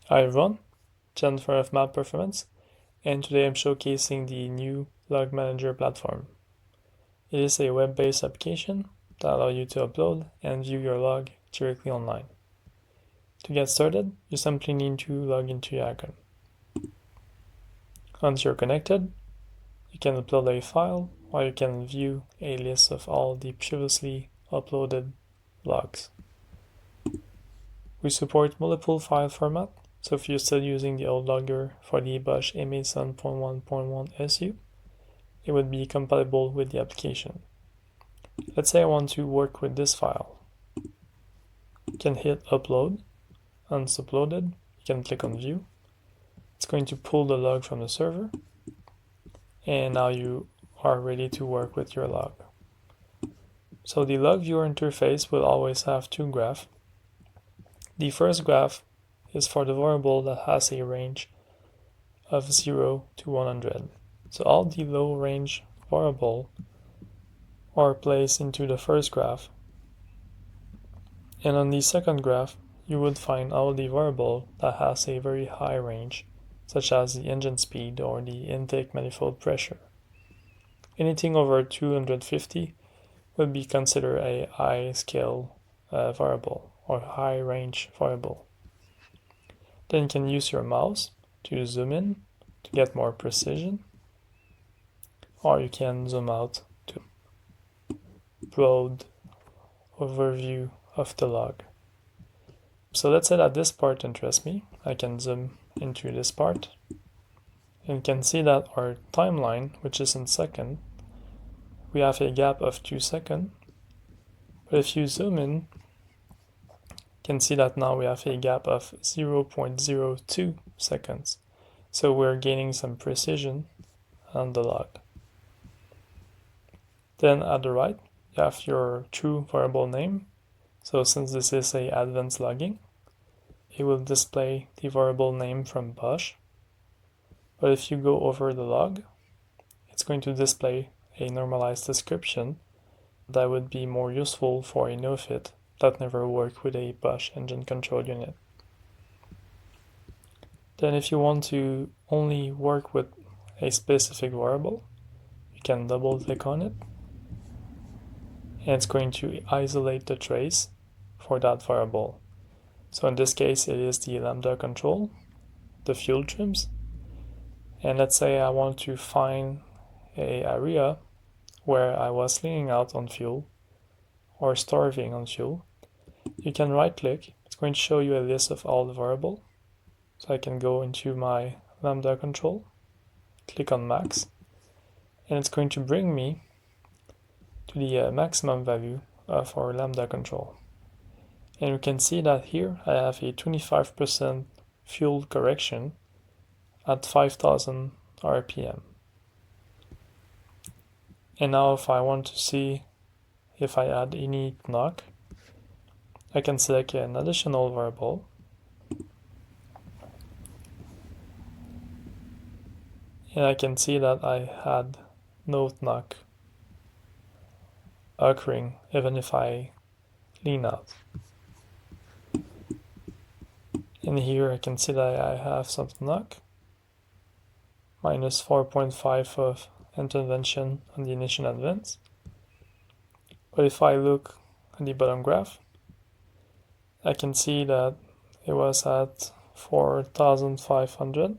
Hi everyone, Jennifer of Map Performance, and today I'm showcasing the new Log Manager platform. It is a web-based application that allows you to upload and view your log directly online. To get started, you simply need to log into your account. Once you're connected, you can upload a file or you can view a list of all the previously uploaded logs. We support multiple file formats. So if you're still using the old logger for the Bosch MA7.1.1 SU, it would be compatible with the application. Let's say I want to work with this file. You can hit upload. Once uploaded, you can click on view. It's going to pull the log from the server, and now you are ready to work with your log. So the log viewer interface will always have two graphs. The first graph is for the variable that has a range of 0 to 100. So all the low range variables are placed into the first graph. And on the second graph, you would find all the variables that has a very high range, such as the engine speed or the intake manifold pressure. Anything over 250 would be considered a high scale variable or high range variable. Then you can use your mouse to zoom in to get more precision, or you can zoom out to broad overview of the log. So let's say that this part interests me. I can zoom into this part and can see that our timeline, which is in second, we have a gap of 2 seconds. But if you zoom in, you can see that now we have a gap of 0.02 seconds. So we're gaining some precision on the log. Then at the right, you have your true variable name. So since this is a advanced logging, it will display the variable name from Bosch. But if you go over the log, it's going to display a normalized description that would be more useful for a no-fit that never worked with a Bosch engine control unit. Then if you want to only work with a specific variable, you can double click on it, and it's going to isolate the trace for that variable. So in this case, it is the lambda control, the fuel trims, and let's say I want to find an area where I was leaning out on fuel or starving on fuel. You can right click, it's going to show you a list of all the variables. So I can go into my lambda control, click on max, and it's going to bring me to the maximum value of our lambda control. And you can see that here I have a 25% fuel correction at 5000 RPM. And now if I want to see if I add any knock, I can select an additional variable, and I can see that I had no knock occurring even if I lean out. And here I can see that I have some knock, minus 4.5 of intervention on the initial advance. But if I look at the bottom graph, I can see that it was at 4,500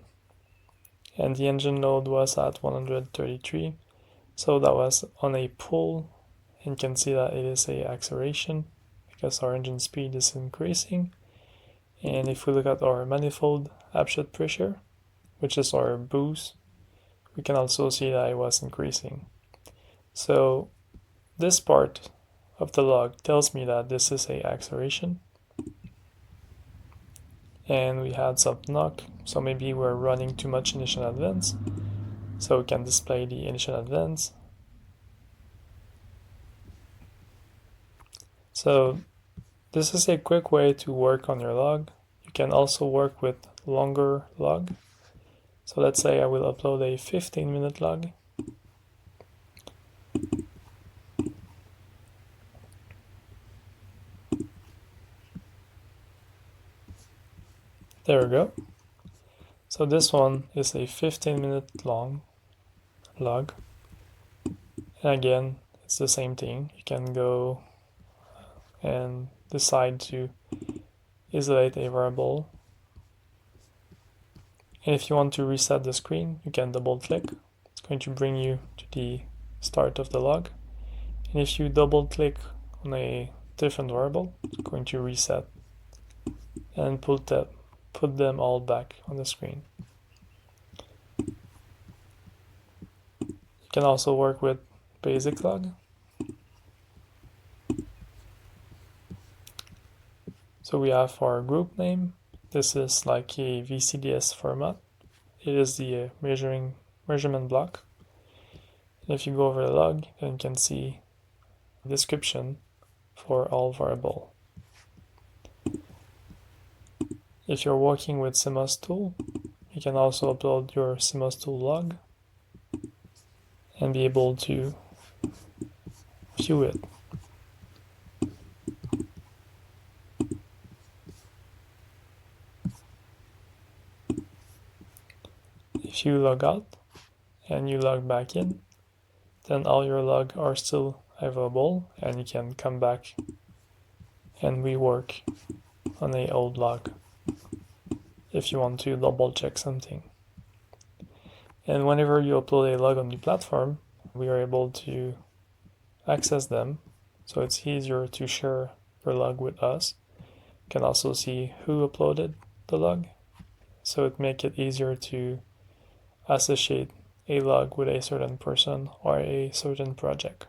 and the engine load was at 133. So that was on a pull, and you can see that it is a acceleration because our engine speed is increasing. And if we look at our manifold absolute pressure, which is our boost, we can also see that it was increasing. So this part of the log tells me that this is a acceleration. And we had some knock, so maybe we're running too much initial advance. So we can display the initial advance. So this is a quick way to work on your log. You can also work with longer log. So let's say I will upload a 15-minute log. There we go. So this one is a 15-minute long log. And again, it's the same thing. You can go and decide to isolate a variable. And if you want to reset the screen, you can double click. It's going to bring you to the start of the log. And if you double click on a different variable, it's going to reset and put them all back on the screen. You can also work with basic log. So we have our group name. This is like a VCDS format. It is the measurement block. And if you go over the log, then you can see a description for all variable. If you're working with CMOS tool, you can also upload your CMOS tool log and be able to view it. If you log out and you log back in, then all your logs are still available and you can come back and rework on a old log if you want to double check something. And whenever you upload a log on the platform, we are able to access them, so it's easier to share your log with us. You can also see who uploaded the log, so it makes it easier to associate a log with a certain person or a certain project.